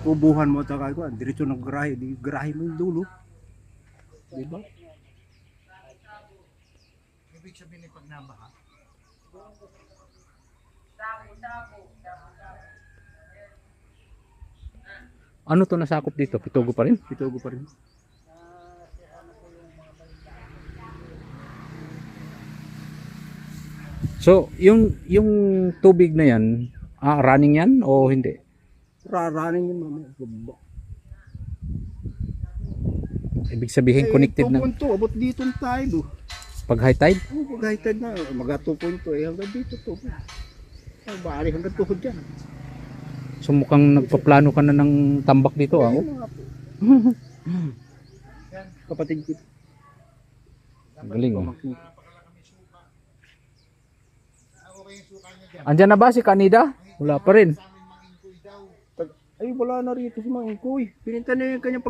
Kubuhan mo ta kay ko, diretso ng garahe, di garahe mo yung dulo. Di ba? Ibig sabihin pag nabaha. Ano to nasakop dito? Pitugo pa rin? Pitugo pa rin. So, yung tubig na yan, running yan o hindi? Raraning yun mamaya. Ibig sabihin connected na 2.2, abot dito tayo. pag high tide? Pag high tide na, mga 2.2 hanggang dito to. Bali hanggang tuhod yan. So mukhang nagpaplano ka na ng tambak dito Ayun nga po. Kapatid ko. Galing oh. Andyan na ba si Kanida? Wala pa rin. Ay, wala na rito si Mang Inkoy. Pininta na yung kanyang